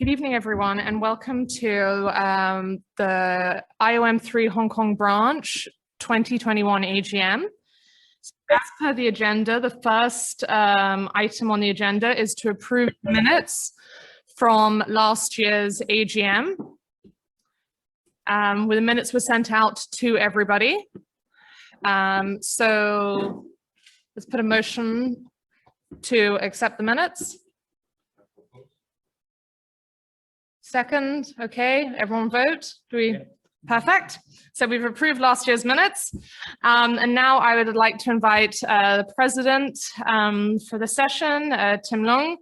Good evening, everyone, and welcome to the IOM3 Hong Kong branch 2021 AGM. As per the agenda, the first item on the agenda is to approve minutes from last year's AGM. Where the minutes were sent out to everybody. So let's put a motion to accept the minutes. Second, okay, everyone vote. Perfect. So we've approved last year's minutes. And now I would like to invite the president for the session, Tim Leung,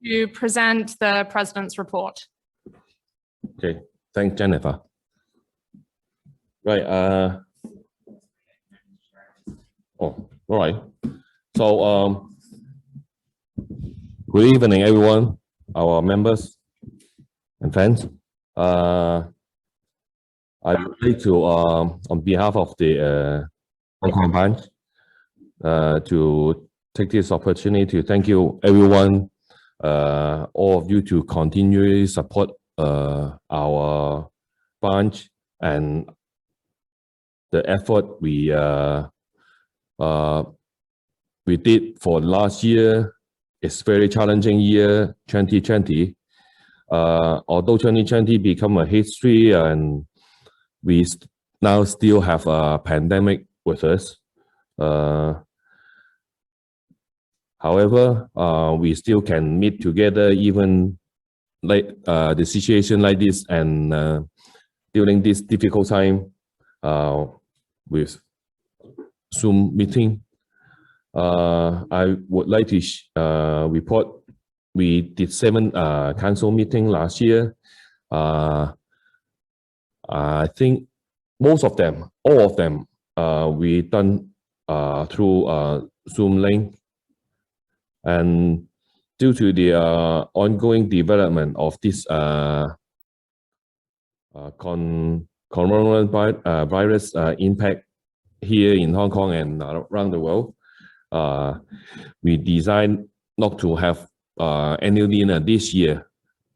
to present the president's report. Okay, thanks, Jennifer. Right. All right. So, good evening, everyone, our members and friends. I would like to, on behalf of the Hong Kong branch, to take this opportunity to thank you, everyone, all of you, to continually support our branch and the effort we did for last year. It's very challenging year, 2020. Although 2020 become a history and we now still have a pandemic with us. However, we still can meet together even like the situation like this, and during this difficult time with Zoom meeting. I would like to report we did 7 council meetings last year. I think most of them, all of them, we done through Zoom link. And due to the ongoing development of this coronavirus impact here in Hong Kong and around the world, we designed not to have annual dinner this year.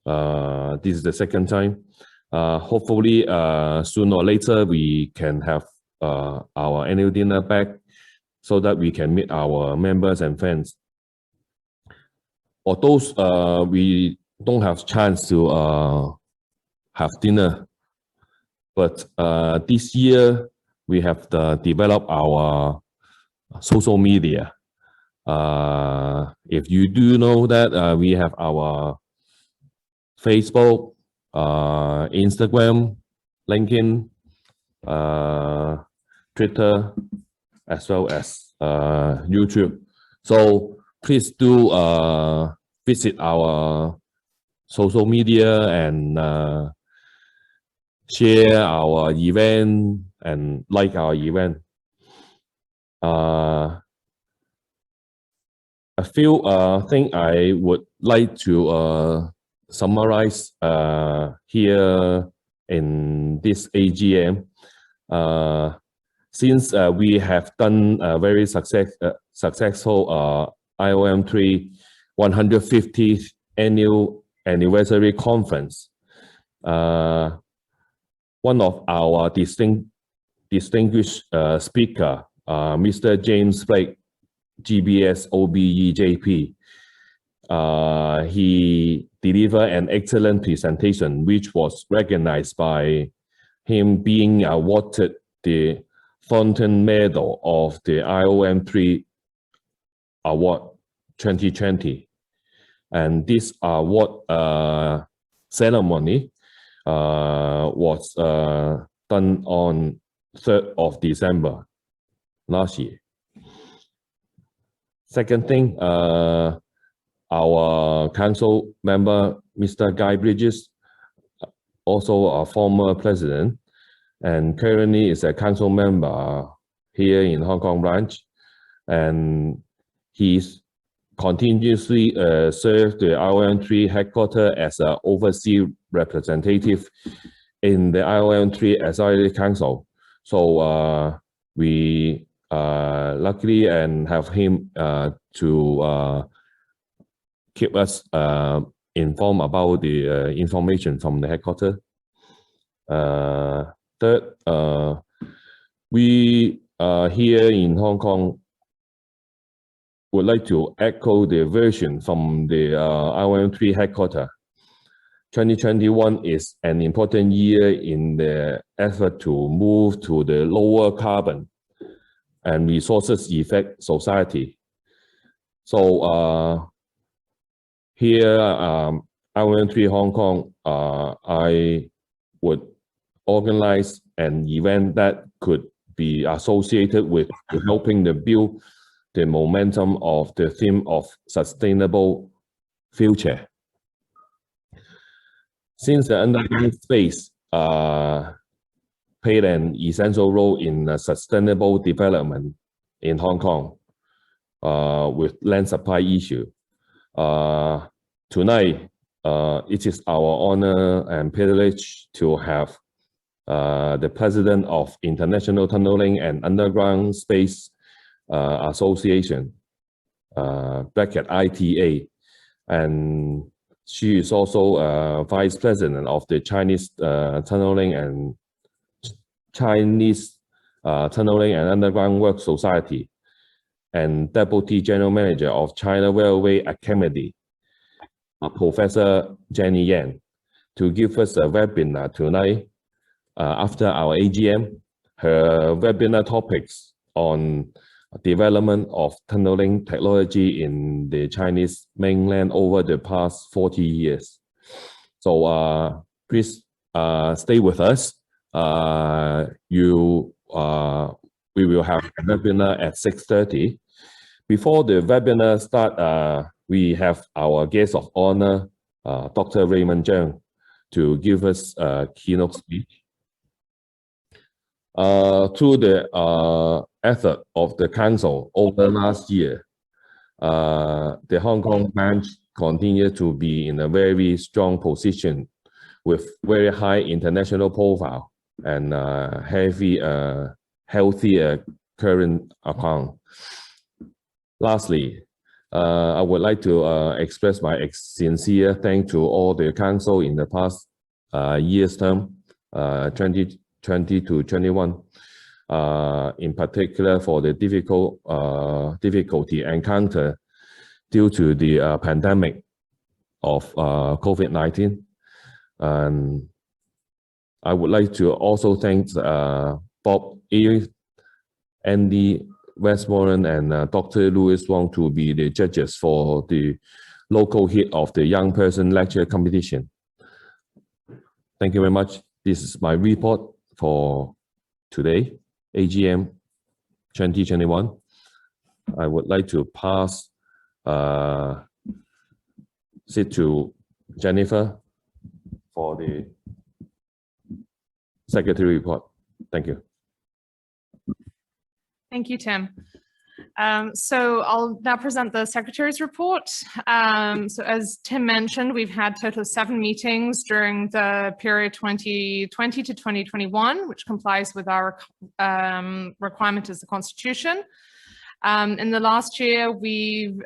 This is the second time. Hopefully, sooner or later, we can have our annual dinner back so that we can meet our members and friends. Although we don't have chance to have dinner, but this year we have developed our social media. If you do know that we have our Facebook, Instagram, LinkedIn, Twitter, as well as YouTube. So please do visit our social media and share our event and like our event. A few things I would like to summarize here in this AGM. Since we have done a very successful IOM3 150th annual anniversary conference, one of our distinguished speaker, Mr. James Blake, GBS OBEJP, he delivered an excellent presentation, which was recognized by him being awarded the Thornton Medal of the IOM3 Award 2020. And this award ceremony was done on 3rd of December last year. Second thing, our council member, Mr. Guy Bridges, also a former president, and currently is a council member here in Hong Kong branch, and he's continuously served the IOM3 headquarters as an overseas representative in the IOM3 Advisory Council. So we luckily and have him to keep us inform about the information from the headquarters. Third, we here in Hong Kong would like to echo the version from the IOM3 headquarters. 2021 is an important year in the effort to move to the lower carbon and resources effect society. So here, IOM3 Hong Kong, I would organize an event that could be associated with helping to build the momentum of the theme of sustainable future. Since the underground space played an essential role in sustainable development in Hong Kong with land supply issue, tonight it is our honor and privilege to have the president of International Tunneling and Underground Space Association, bracket ITA, and she is also vice president of the Chinese Tunneling and Underground Work Society, and deputy general manager of China Railway Academy, Professor Jenny Yan, to give us a webinar tonight after our AGM. Her webinar topics on development of tunneling technology in the Chinese mainland over the past 40 years. So please stay with us. We will have a webinar at 6:30. Before the webinar start, we have our guest of honor, Dr. Raymond Cheung, to give us a keynote speech. Through the effort of the council over last year, the Hong Kong branch continued to be in a very strong position with very high international profile and healthy current account. Lastly, I would like to express my sincere thanks to all the council in the past year's term, 2020 to 21, in particular for the difficulty encountered due to the pandemic of COVID-19. And I would like to also thank Bob A, Andy Westmoreland, and Dr. Louis Wong to be the judges for the local hit of the Young Person Lecture Competition. Thank you very much. This is my report for today, AGM 2021. I would like to pass it to Jennifer for the secretary report. Thank you. Thank you, Tim. So I'll now present the Secretary's report. So as Tim mentioned, we've had a total of 7 meetings during the period 2020 to 2021, which complies with our requirement as the Constitution. In the last year, we've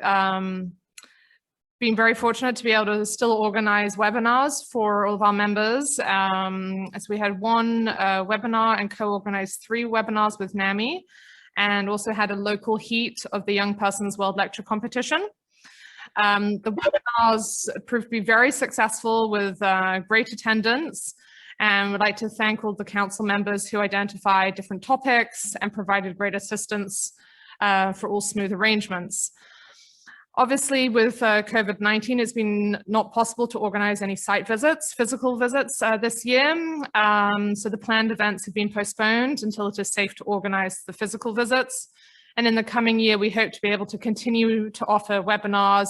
been very fortunate to be able to still organize webinars for all of our members. As we had 1 webinar and co-organized 3 webinars with NAMI, and also had a local heat of the Young Persons World Lecture Competition. The webinars proved to be very successful with great attendance, and would like to thank all the council members who identified different topics and provided great assistance for all smooth arrangements. Obviously, with COVID-19, it's been not possible to organize any site visits, physical visits this year. So the planned events have been postponed until it is safe to organize the physical visits. And in the coming year, we hope to be able to continue to offer webinars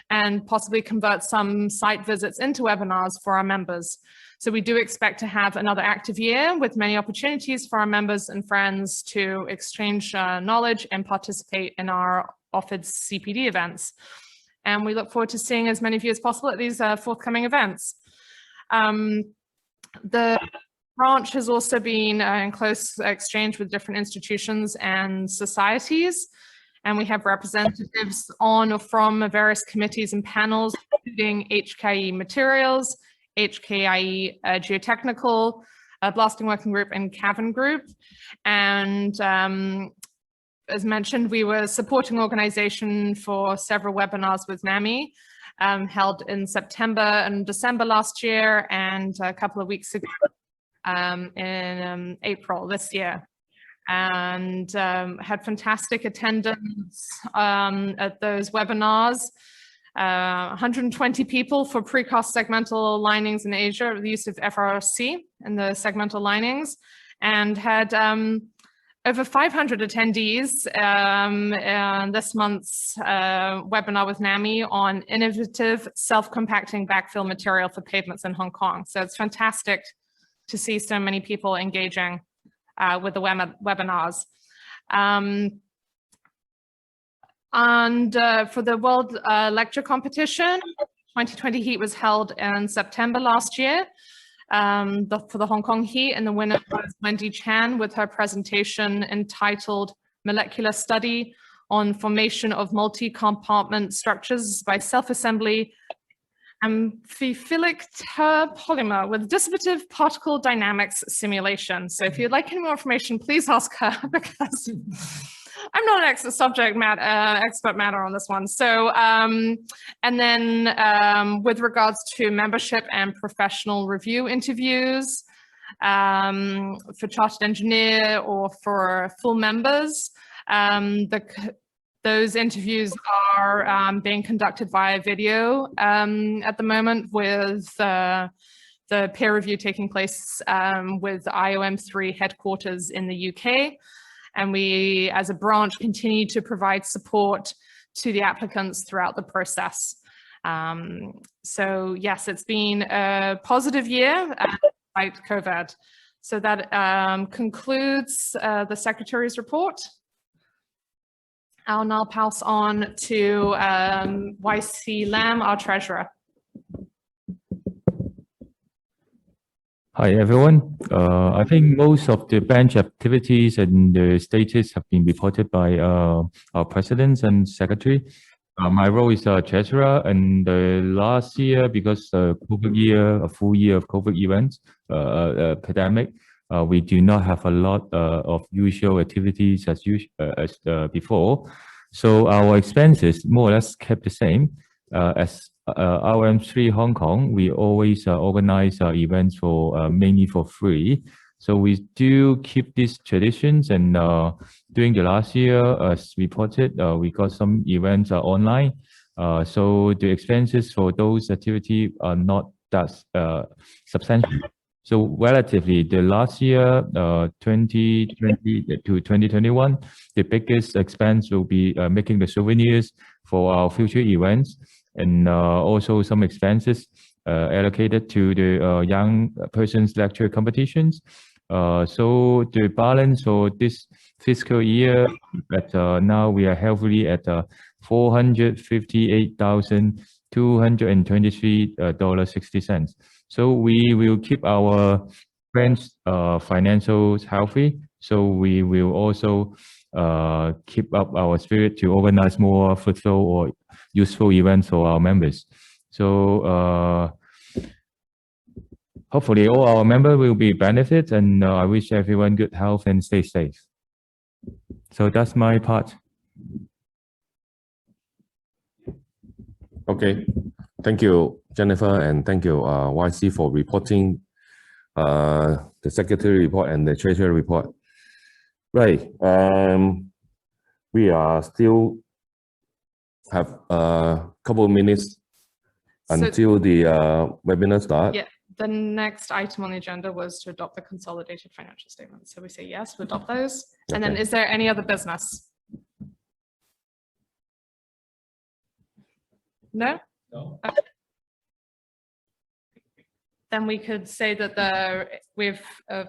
and possibly convert some site visits into webinars for our members. So we do expect to have another active year with many opportunities for our members and friends to exchange knowledge and participate in our offered CPD events. And we look forward to seeing as many of you as possible at these forthcoming events. The branch has also been in close exchange with different institutions and societies, and we have representatives on or from various committees and panels including HKE Materials, HKIE Geotechnical, Blasting Working Group, and Cavern Group. And as mentioned, we were supporting organization for several webinars with NAMI, held in September and December last year, and a couple of weeks ago in April this year. And had fantastic attendance at those webinars. 120 people for precast segmental linings in Asia, the use of FRC in the segmental linings, and had over 500 attendees in this month's webinar with NAMI on innovative self-compacting backfill material for pavements in Hong Kong. So it's fantastic to see so many people engaging with the webinars. And for the World Lecture Competition, 2020 Heat was held in September last year for the Hong Kong Heat, and the winner was Wendy Chan with her presentation entitled Molecular Study on Formation of Multi-Compartment Structures by Self-Assembly Amphiphilic Polymer with Dissipative Particle Dynamics Simulation. So if you'd like any more information, please ask her, because I'm not an expert matter on this one. So, and then with regards to membership and professional review interviews for chartered engineer or for full members, those interviews are being conducted via video at the moment, with the peer review taking place with IOM3 headquarters in the UK. And we, as a branch, continue to provide support to the applicants throughout the process. So yes, it's been a positive year despite COVID. So that concludes the Secretary's report. I'll now pass on to YC Lam, our Treasurer. Hi, everyone. I think most of the bench activities and the status have been reported by our President and Secretary. My role is Treasurer, and last year, because COVID year, a full year of COVID events, pandemic, we do not have a lot of usual activities as before. So our expenses more or less kept the same. As IOM3 Hong Kong, we always organize our events for mainly for free. So we do keep these traditions, and during the last year, as reported, we got some events online. So the expenses for those activities are not that substantial. So relatively, the last year, 2020 to 2021, the biggest expense will be making the souvenirs for our future events, and also some expenses allocated to the young persons lecture competitions. So the balance for this fiscal year, now we are heavily at $458,223.60. So we will keep our friends' financials healthy. So we will also keep up our spirit to organize more fruitful or useful events for our members. So hopefully all our members will be benefit, and I wish everyone good health and stay safe. So that's my part. Okay, thank you, Jennifer, and thank you, YC, for reporting the Secretary report and the Treasury report. Right, we are still have a couple of minutes until the webinar starts. Yeah, the next item on the agenda was to adopt the consolidated financial statements. So we say yes, we adopt those. Okay. And then is there any other business? No? No. Okay. Then we could say that we've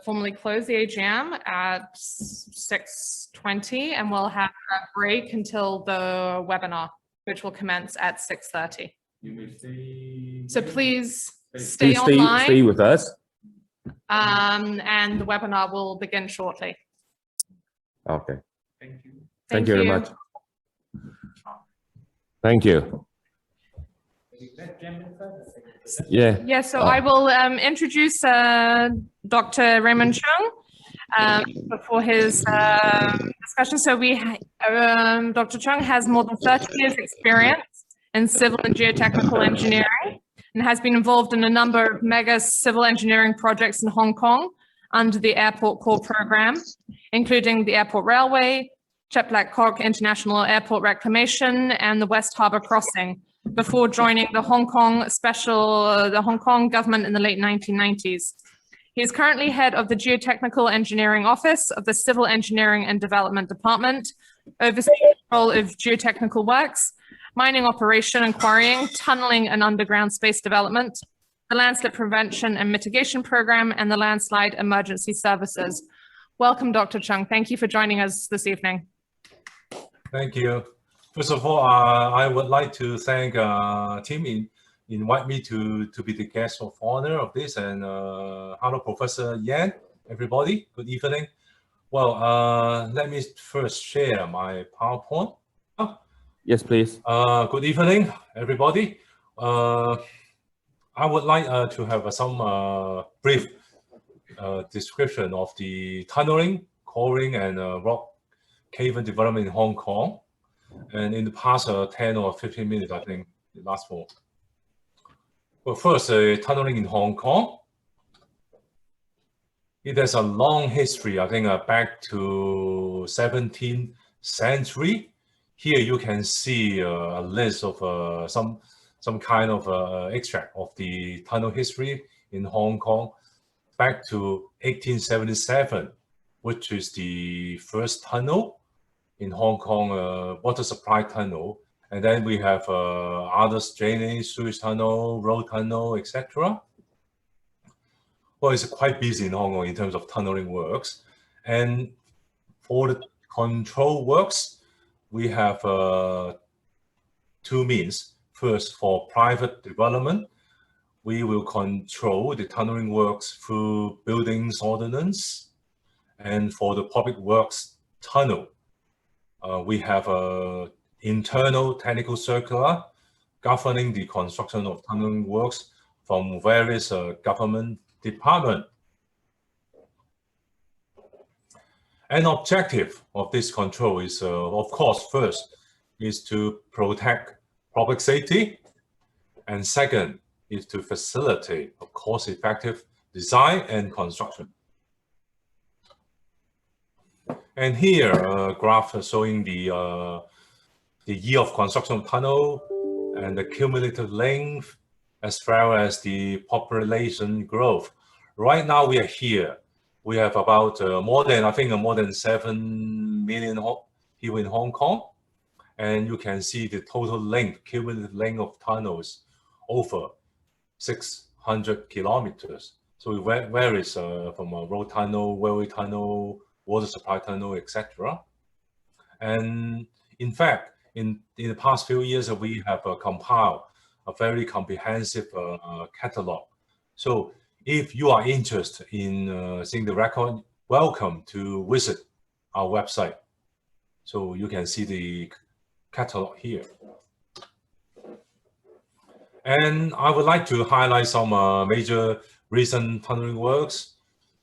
formally closed the AGM at 6:20, and we'll have a break until the webinar, which will commence at 6:30. So please stay online. Stay with us. And the webinar will begin shortly. Okay. Thank you. Thank you very much. Thank you. Yeah. Yeah, so I will introduce Dr. Raymond Cheung before his discussion. So Dr. Cheung has more than 30 years experience in civil and geotechnical engineering and has been involved in a number of mega civil engineering projects in Hong Kong under the Airport Core program, including the Airport Railway, Chek Lap Kok International Airport Reclamation, and the West Harbour Crossing, before joining the Hong Kong government in the late 1990s. He is currently head of the Geotechnical Engineering Office of the Civil Engineering and Development Department, overseeing the control of geotechnical works, mining operation and quarrying, tunneling and underground space development, the landslip prevention and mitigation program, and the landslide emergency services. Welcome, Dr. Cheung. Thank you for joining us this evening. Thank you. First of all, I would like to thank Tim invite me to be the guest of honor of this. And hello, Professor Yan, everybody. Good evening. Well, let me first share my PowerPoint. Yes, please. Good evening, everybody. I would like to have some brief description of the tunneling, quarrying, and rock cavern development in Hong Kong. And in the past 10 or 15 minutes, I think it lasts for. Well, first, tunneling in Hong Kong. It has a long history, I think back to 17th century. Here you can see a list of some kind of extract of the tunnel history in Hong Kong back to 1877, which is the first tunnel in Hong Kong, water supply tunnel. And then we have other drainage, sewage tunnel, road tunnel, etc. Well, it's quite busy in Hong Kong in terms of tunneling works. And for the control works, we have two means. First, for private development, we will control the tunneling works through buildings ordinance. And for the public works tunnel, we have an internal technical circular governing the construction of tunneling works from various government departments. An objective of this control is, of course, first is to protect public safety, and second is to facilitate a cost-effective design and construction. And here, a graph showing the year of construction of tunnel and the cumulative length, as well as the population growth. Right now, we are here. We have about more than 7 million here in Hong Kong. And you can see the total length, cumulative length of tunnels over 600 kilometers. So it varies from a road tunnel, railway tunnel, water supply tunnel, etc. And in fact, in the past few years, we have compiled a very comprehensive catalog. So if you are interested in seeing the record, welcome to visit our website. So you can see the catalog here. And I would like to highlight some major recent tunneling works.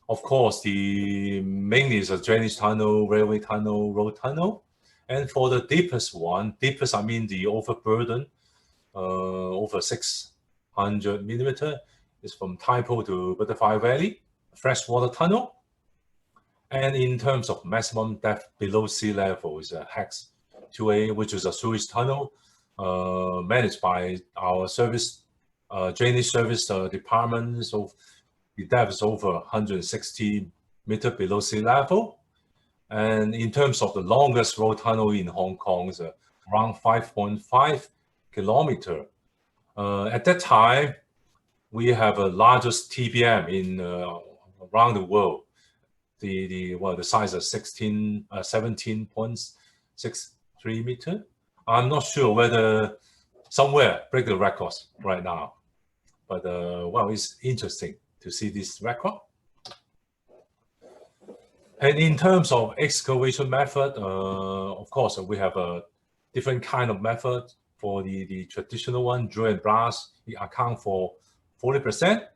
Of course, the main is a drainage tunnel, railway tunnel, road tunnel. And for the deepest one, deepest I mean the overburden, over 600 millimeter, is from Tai Po to Butterfly Valley, freshwater tunnel. And in terms of maximum depth below sea level is a HEX 2A, which is a sewage tunnel managed by our service, drainage service department. So the depth is over 160 meters below sea level. And in terms of the longest road tunnel in Hong Kong is around 5.5 kilometers. At that time, we have the largest TBM in around the world. The size is 17.63 meters. I'm not sure whether somewhere break the records right now, but well, it's interesting to see this record. And in terms of excavation method, of course, we have a different kind of method for the traditional one, drill and blast, it account for 40%,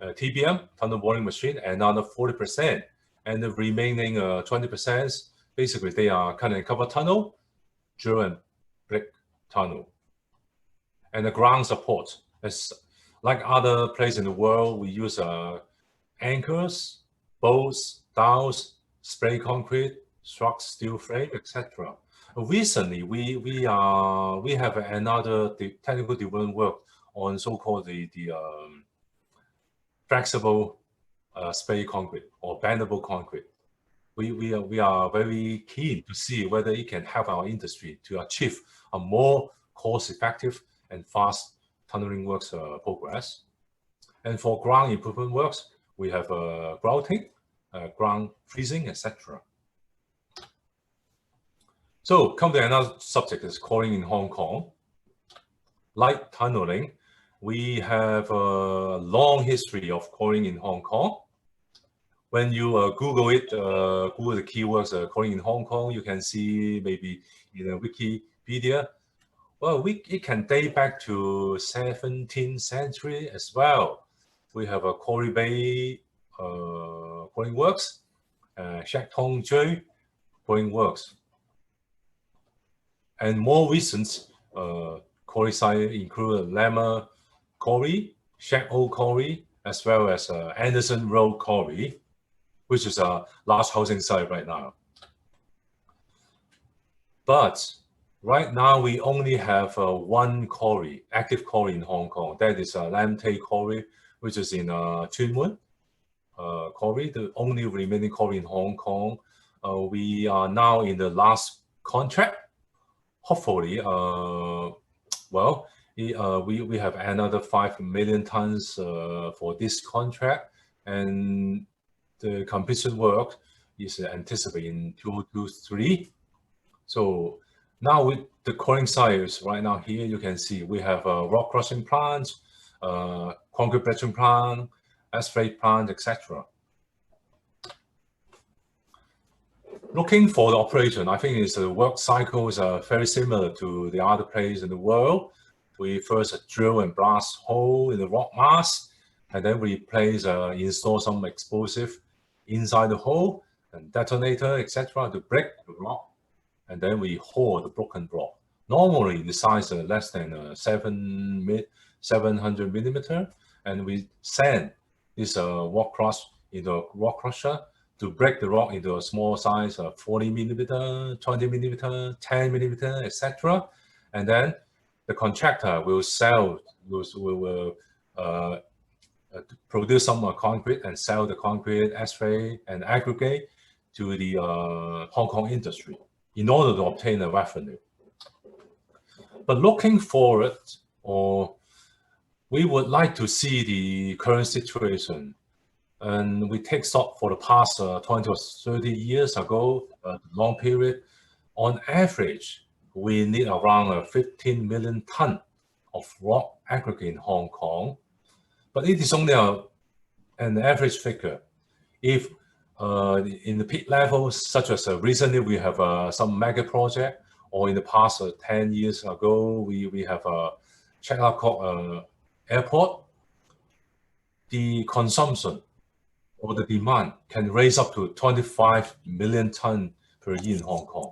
TBM, tunnel boring machine, another 40%. And the remaining 20%, basically they are cut and cover tunnel, drill and brick tunnel. And the ground support, as like other places in the world, we use anchors, bolts, dowels, spray concrete, struck steel frame, etc. Recently, we have another technical development work on so-called the flexible spray concrete or bendable concrete. We are very keen to see whether it can help our industry to achieve a more cost-effective and fast tunneling works progress. And for ground improvement works, we have grouting, ground freezing, etc. So come to another subject is quarrying in Hong Kong. Like tunneling, we have a long history of quarrying in Hong Kong. When you Google it, Google the keywords quarrying in Hong Kong, you can see maybe in a Wikipedia. Well, it can date back to 17th century as well. We have a Quarry Bay quarrying works, Shek Tong Jui quarrying works. And more recent quarry site include Lemmer Quarry, Shek O Quarry, as well as Anderson Road Quarry, which is a large housing site right now. But right now we only have one quarry, active quarry in Hong Kong. That is Lam Tay Quarry, which is in Tuen Mun Quarry, the only remaining quarry in Hong Kong. We are now in the last contract. Hopefully, well, we have another 5 million tons for this contract, and the completion work is anticipated in 2023. So now with the quarrying sites right now here, you can see we have a rock crushing plant, concrete batching plant, asphalt plant, etc. Looking for the operation, I think the work cycles are very similar to the other places in the world. We first drill and blast hole in the rock mass, and then we install some explosive inside the hole and detonator, etc. to break the rock, and then we haul the broken block. Normally the size is less than 700 millimeter, and we send this rock crush into a rock crusher to break the rock into a small size of 40 millimeter, 20 millimeter, 10 millimeter, etc. And then the contractor will produce some concrete and sell the concrete, asphalt, and aggregate to the Hong Kong industry in order to obtain a revenue. But looking forward, we would like to see the current situation. And we take stock for the past 20 or 30 years ago, long period. On average, we need around 15 million ton of rock aggregate in Hong Kong. But it is only an average figure. If in the peak levels, such as recently we have some mega project, or in the past 10 years ago, we have a Chek Lap Kok airport, the consumption or the demand can raise up to 25 million ton per year in Hong Kong.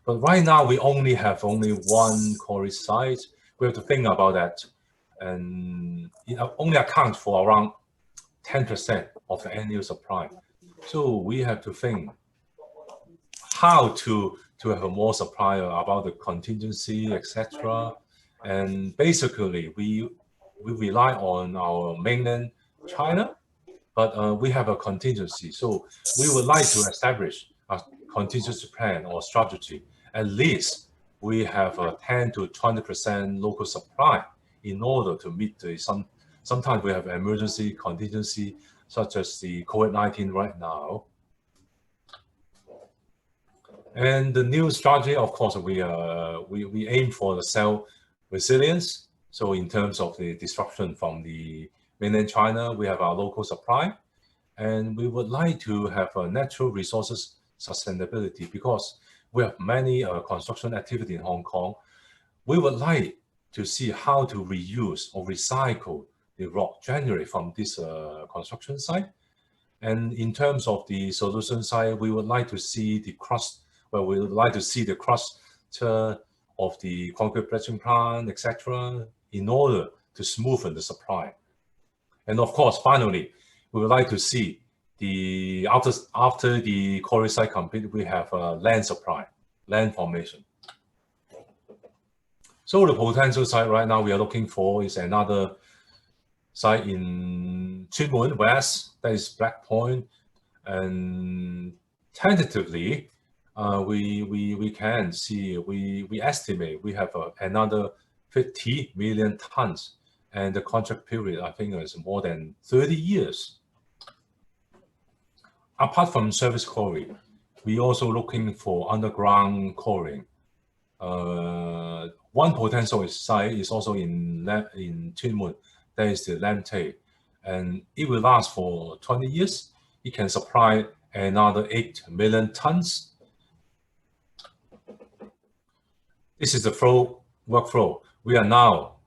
But right now we only have one quarry site. We have to think about that, and it only accounts for around 10% of the annual supply. So we have to think how to have a more supply about the contingency, etc. And basically we rely on our mainland China, but we have a contingency. So we would like to establish a contingency plan or strategy. At least we have a 10 to 20% local supply in order to meet sometimes we have emergency contingency, such as the COVID-19 right now. And the new strategy, of course, we aim for the self-resilience. So in terms of the disruption from the mainland China, we have our local supply, and we would like to have a natural resources sustainability, because we have many construction activity in Hong Kong. we would like to see how to reuse or recycle the rock generated from this construction site. And in terms of the solution side, we would like to see the crust, well, we would like to see the cluster of the concrete breccian plant, etc., in order to smoothen the supply. And of course, finally, we would like to see the after the quarry site complete, we have a land supply, land formation. So the potential site right now we are looking for is another site in Chunmun West, that is Black Point, and tentatively we can see, we estimate we have another 50 million tons, and the contract period I think is more than 30 years. Apart from surface quarry, we also looking for underground quarrying. One potential site is also in Chunmun. That is the Lamte, and it will last for 20 years. It can supply another 8 million tons. This is the workflow. We are now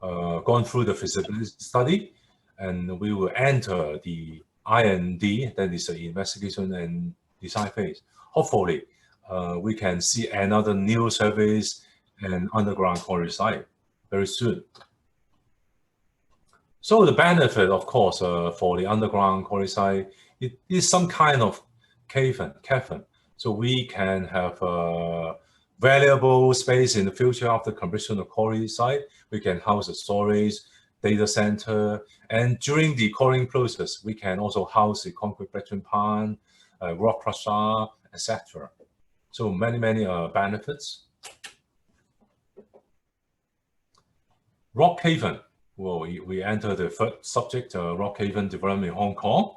going through the feasibility study, and we will enter the I&D, that is the investigation and design phase. Hopefully, we can see another new surface and underground quarry site very soon. So the benefit, of course, for the underground quarry site, it is some kind of cavern. So we can have valuable space in the future after completion of quarry site. We can house a storage, data center, and during the quarrying process, we can also house the concrete breccian plant, rock crusher, etc. So many benefits. Rock cavern. Well, we enter the first subject, rock cavern development in Hong Kong.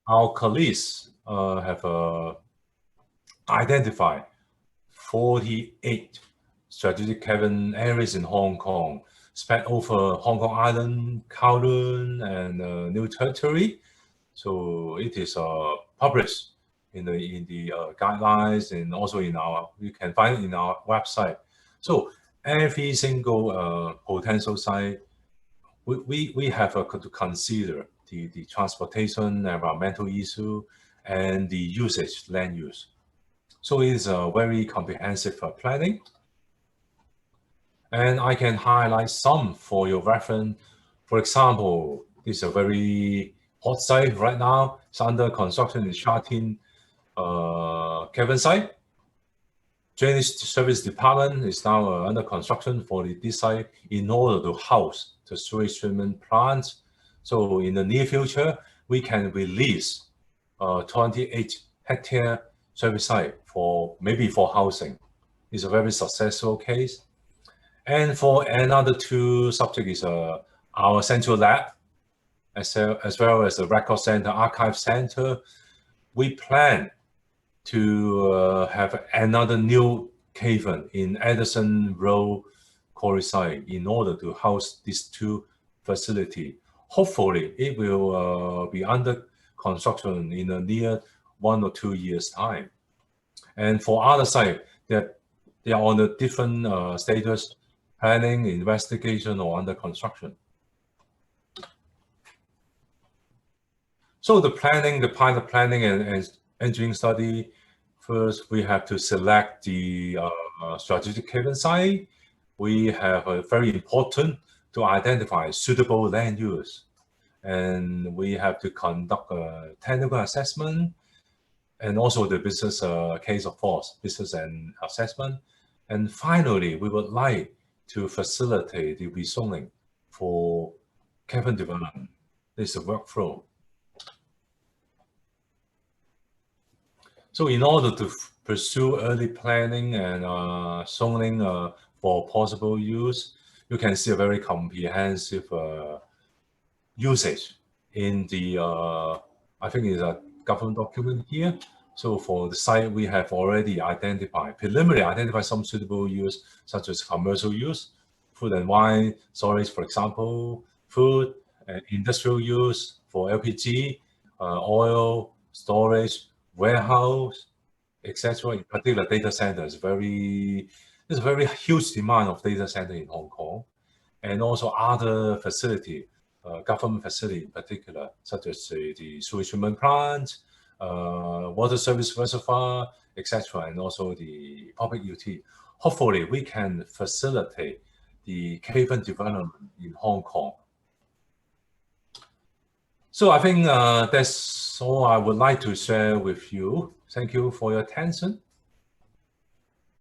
Our colleagues have identified 48 strategic cavern areas in Hong Kong, spread over Hong Kong Island, Kowloon, and New Territory. So it is published in the guidelines, and also you can find it in our website. So every single potential site, we have to consider the transportation, environmental issue, and the usage, land use. So it is a very comprehensive planning. And I can highlight some for your reference. For example, this is a very hot site right now. It's under construction in Sha Tin Cavern site. Drainage Service Department is now under construction for this site in order to house the sewage treatment plant. So in the near future, we can release 28 hectare service site maybe for housing. It's a very successful case. And for another two subjects is our central lab, as well as the record center, archive center. We plan to have another new cavern in Edison Road quarry site in order to house these two facilities. Hopefully, it will be under construction in a near 1 or 2 years' time. And for other sites, they are on a different status, planning, investigation, or under construction. So the planning, the pilot planning and engineering study, first we have to select the strategic cavern site. We have a very important to identify suitable land use. And we have to conduct a technical assessment and also the business case, of course, business and assessment. And finally, we would like to facilitate the rezoning for cavern development. This is a workflow. So in order to pursue early planning and zoning for possible use, you can see a very comprehensive usage in the, I think it's a government document here. So for the site, we have already preliminarily identified some suitable use, such as commercial use, food and wine storage, for example, food, industrial use for LPG, oil storage, warehouse, etc. In particular, data center is there's a very huge demand of data center in Hong Kong, and also other facility, government facility in particular, such as the sewage treatment plant, water service reservoir, etc., and also the public utility. Hopefully, we can facilitate the Cavern development in Hong Kong. So I think that's all I would like to share with you. Thank you for your attention.